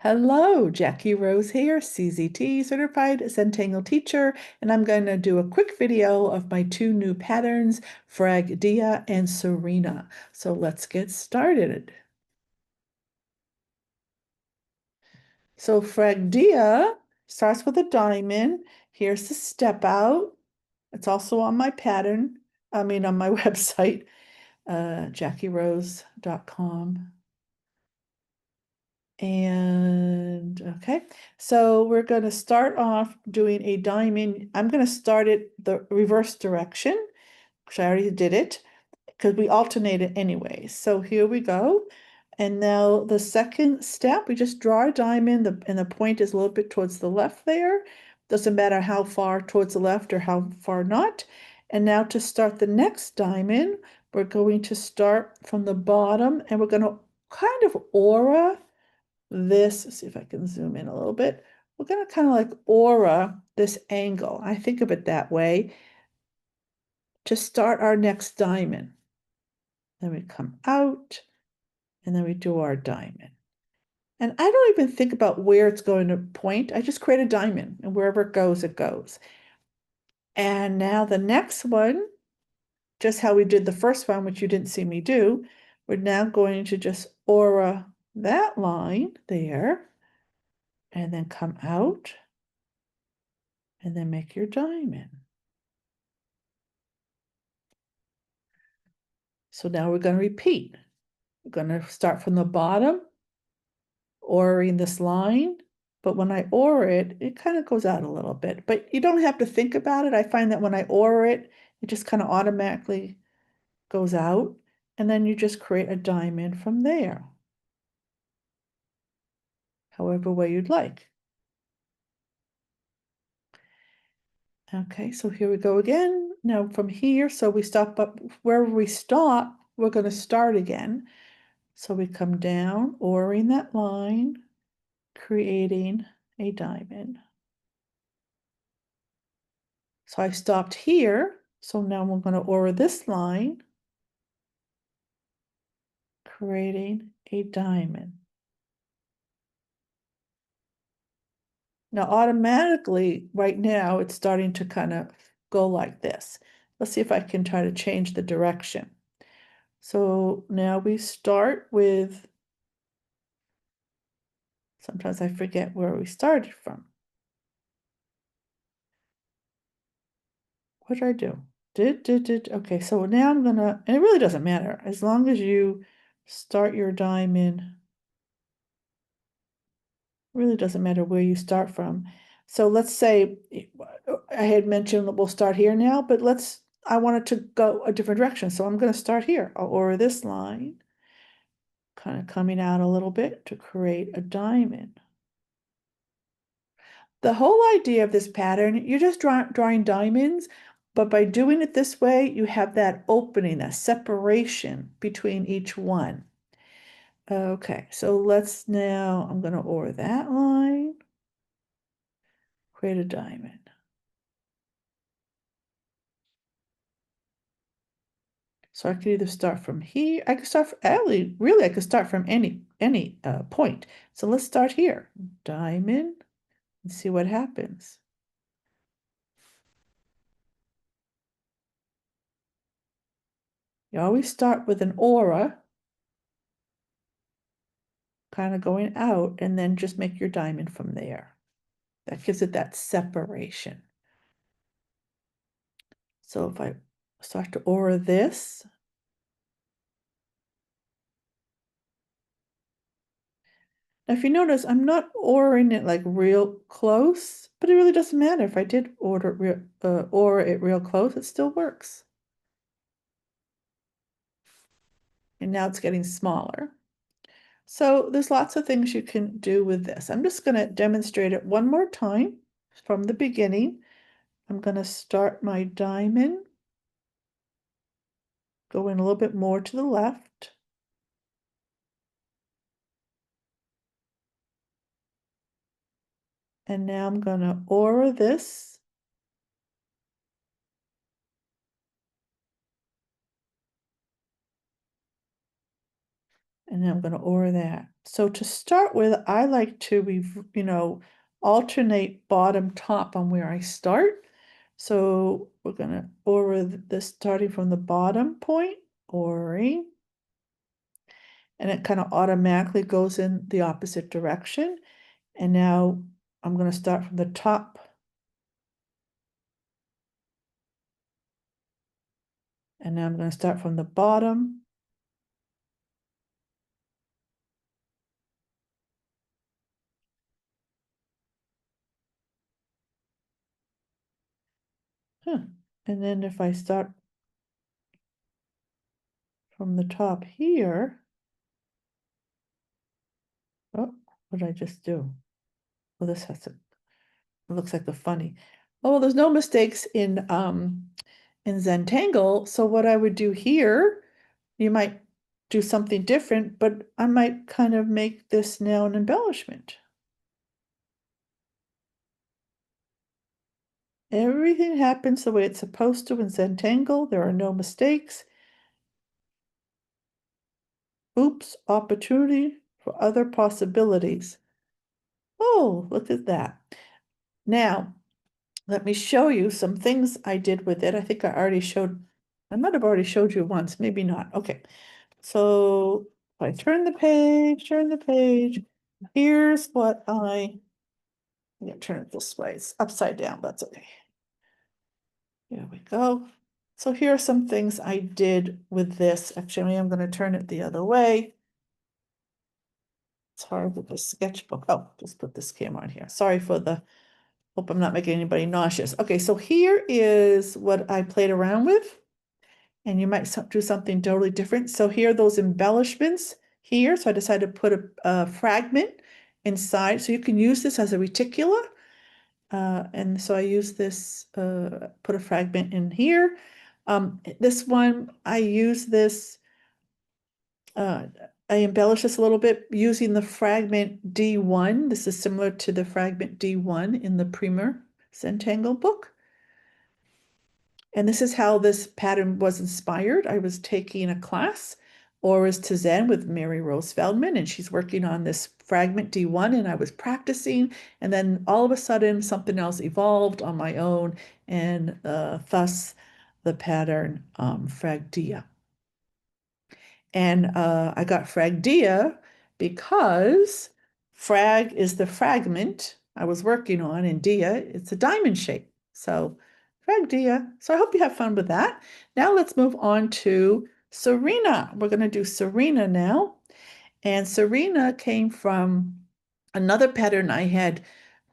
Hello, Jackie Rose here, CZT certified Zentangle teacher, and I'm going to do a quick video of my two new patterns, Fragdia and Serena. So let's get started. So Fragdia starts with a diamond. Here's the step out. It's also on my pattern, on my website, jackierose.com. And okay, so we're going to start off doing a diamond. I'm going to start it the reverse direction, which I already did it because we alternate it anyway. So here we go. And now the second step, we just draw a diamond, and the point is a little bit towards the left there. Doesn't matter how far towards the left or how far not. And now to start the next diamond, we're going to start from the bottom, and we're going to kind of aura this, see if I can zoom in a little bit. We're going to kind of like aura this angle. I think of it that way to start our next diamond. Then we come out and then we do our diamond. And I don't even think about where it's going to point. I just create a diamond, and wherever it goes, it goes. And now the next one, just how we did the first one, which you didn't see me do, we're now going to just aura that line there and then come out and then make your diamond. So now we're going to repeat. We're going to start from the bottom, oraing this line, but when I aura it, it kind of goes out a little bit, but you don't have to think about it. I find that when I aura it, it just kind of automatically goes out, and then you just create a diamond from there, however way you'd like. Okay, so here we go again. Now from here, so we stop up wherever we stop, we're going to start again. So we come down, oraing that line, creating a diamond. So I stopped here. So now we're going to aura this line, creating a diamond. Now automatically, right now, it's starting to kind of go like this. Let's see if I can try to change the direction. So now we start with, sometimes I forget where we started from. What did I do? Okay, so now I'm gonna, and it really doesn't matter, as long as you start your diamond, really doesn't matter where you start from. So let's say, I had mentioned that we'll start here now, but I wanted to go a different direction. So I'm gonna start here, or this line, kind of coming out a little bit to create a diamond. The whole idea of this pattern, you're just drawing diamonds, but by doing it this way, you have that opening, that separation between each one. Okay, so I'm going to aura that line, create a diamond. So I could either start from here, I could start from, really, I could start from any point. So let's start here, diamond, and see what happens. You always start with an aura, kind of going out, and then just make your diamond from there. That gives it that separation. So if I start to aura this, now if you notice, I'm not auraing it like real close, but it really doesn't matter. If I did aura it real close, it still works. And now it's getting smaller. So there's lots of things you can do with this. I'm just going to demonstrate it one more time from the beginning. I'm going to start my diamond, going a little bit more to the left. And now I'm going to aura this. And then I'm going to OR that. So to start with, I like to, alternate bottom top on where I start. So we're going to OR this starting from the bottom point, ORing, and it kind of automatically goes in the opposite direction. And now I'm going to start from the top. And now I'm going to start from the bottom. And then if I start from the top here, oh, what did I just do? Well, this has to, it looks like a funny. Oh, well, there's no mistakes in Zentangle. So what I would do here, you might do something different, but I might kind of make this now an embellishment. Everything happens the way it's supposed to in Zentangle. There are no mistakes. Oops, opportunity for other possibilities. Oh, look at that. Now, let me show you some things I did with it. I think I might have already showed you once, maybe not. Okay, so if I turn the page, here's what I'm gonna turn it this way. It's upside down, that's okay. Here we go. So here are some things I did with this. Actually, I'm gonna turn it the other way. It's hard with the sketchbook. Oh, just put this camera on here. Sorry for the, hope I'm not making anybody nauseous. Okay, so here is what I played around with. And you might do something totally different. So here are those embellishments here. So I decided to put a fragment inside. So you can use this as a reticula. And so I use this, put a fragment in here. This one, I use this, I embellish this a little bit using the fragment D1. This is similar to the fragment D1 in the Primer Zentangle book. And this is how this pattern was inspired. I was taking a class, Auras to Zen, with Mary Rose Feldman, and she's working on this fragment D1, and I was practicing, and then all of a sudden something else evolved on my own, and thus the pattern Fragdia. And I got Fragdia because frag is the fragment I was working on, and dia, it's a diamond shape. So Fragdia. So I hope you have fun with that. Now let's move on to Serena. We're going to do Serena now. And Serena came from another pattern I had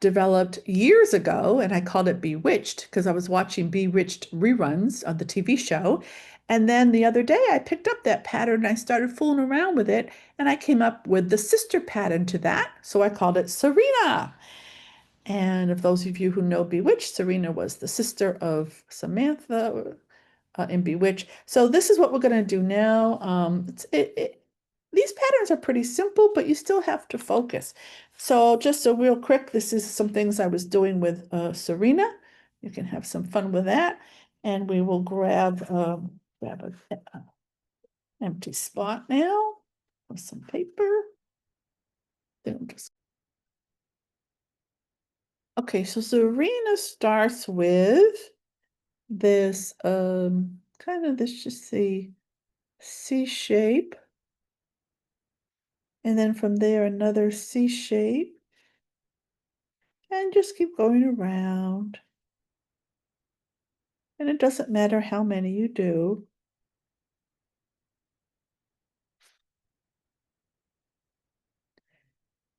developed years ago, and I called it Bewitched because I was watching Bewitched reruns on the TV show. And then the other day I picked up that pattern and I started fooling around with it, and I came up with the sister pattern to that. So I called it Serena. And if those of you who know Bewitched, Serena was the sister of Samantha in Bewitched. So this is what we're going to do now. These patterns are pretty simple, but you still have to focus. So just a real quick, this is some things I was doing with Serena. You can have some fun with that. And we will grab an empty spot now with some paper. Then just okay, so Serena starts with this kind of this just the C shape. And then from there, another C shape. And just keep going around. And it doesn't matter how many you do.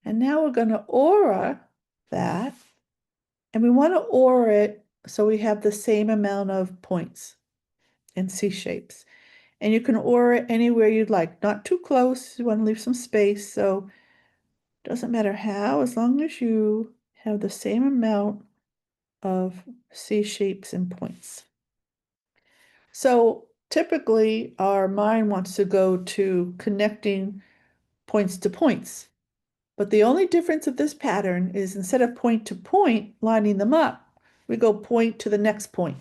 And now we're going to aura that. And we want to aura it so we have the same amount of points in C shapes. And you can aura it anywhere you'd like, not too close. You want to leave some space. So it doesn't matter how, as long as you have the same amount of C shapes and points. So typically our mind wants to go to connecting points to points. But the only difference of this pattern is instead of point to point, lining them up, we go point to the next point.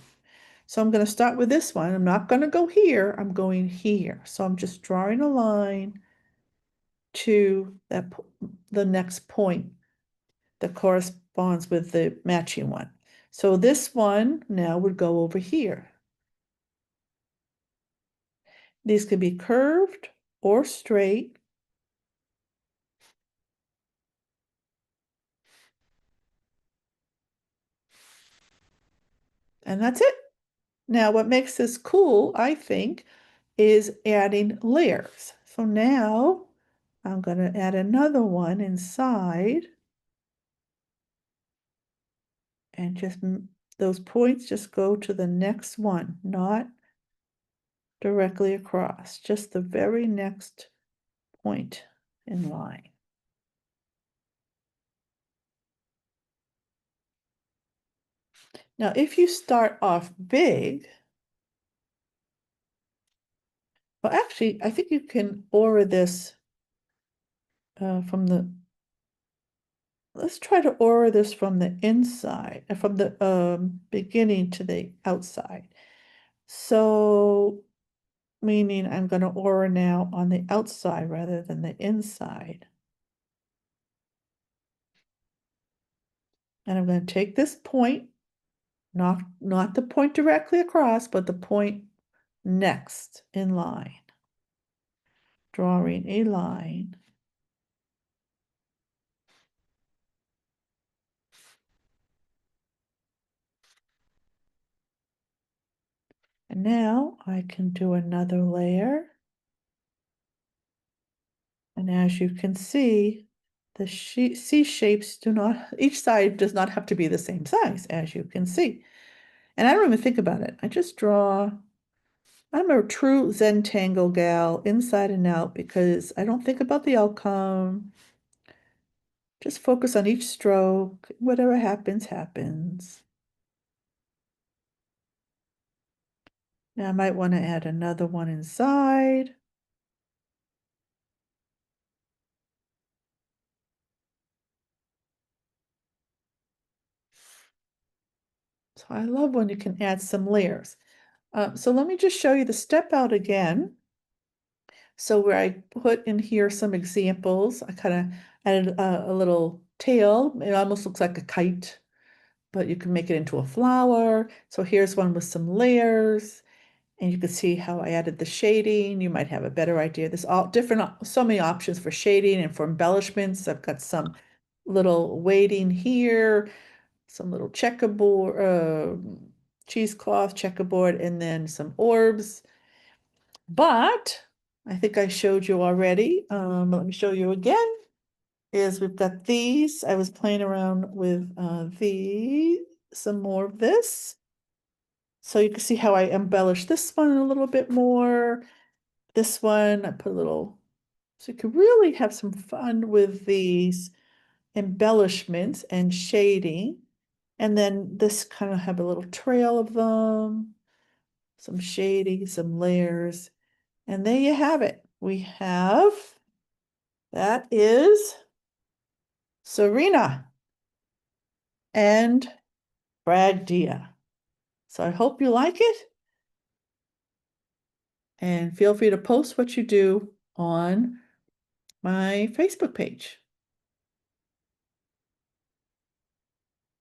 So I'm going to start with this one. I'm not going to go here. I'm going here. So I'm just drawing a line to the next point that corresponds with the matching one. So this one now would go over here. These could be curved or straight. And that's it. Now, what makes this cool, I think, is adding layers. So now I'm going to add another one inside. And just those points just go to the next one, not directly across, just the very next point in line. Now, if you start off big, well, actually, I think you can aura this from the, let's try to aura this from the inside, from the beginning to the outside. So, meaning I'm going to aura now on the outside rather than the inside. And I'm going to take this point, not the point directly across, but the point next in line. Drawing a line. And now I can do another layer. And as you can see, the C shapes do not, each side does not have to be the same size, as you can see. And I don't even think about it. I just draw. I'm a true Zentangle gal, inside and out, because I don't think about the outcome. Just focus on each stroke. Whatever happens, happens. Now I might want to add another one inside. So I love when you can add some layers. So let me just show you the step out again. So where I put in here some examples, I kind of added a little tail. It almost looks like a kite, but you can make it into a flower. So here's one with some layers, and you can see how I added the shading. You might have a better idea. There's all different, so many options for shading and for embellishments. I've got some little weighting here, some little checkerboard, cheesecloth checkerboard, and then some orbs. But I think I showed you already. Let me show you again. Is we've got these. I was playing around with some more of this. So you can see how I embellish this one a little bit more. This one, I put a little, so you can really have some fun with these embellishments and shading. And then this kind of have a little trail of them, some shading, some layers. And there you have it. We have, that is Serena and Fragdia. So I hope you like it. And feel free to post what you do on my Facebook page.